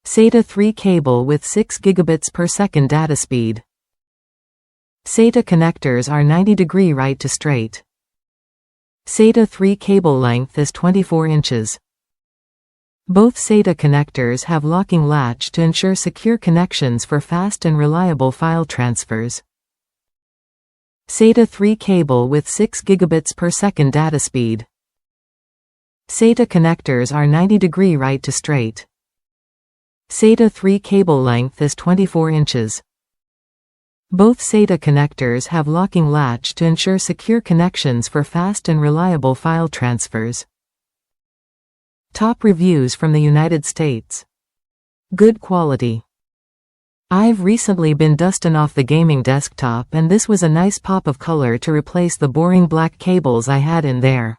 SATA 3 cable with 6 gigabits per second data speed. SATA connectors are 90° right to straight. SATA 3 cable length is 24 inches. Both SATA connectors have locking latch to ensure secure connections for fast and reliable file transfers. SATA 3 cable with 6 gigabits per second data speed. SATA connectors are 90° right to straight. SATA 3 cable length is 24 inches. Both SATA connectors have locking latch to ensure secure connections for fast and reliable file transfers. Top reviews from the United States. Good quality. I've recently been dusting off the gaming desktop, and this was a nice pop of color to replace the boring black cables I had in there.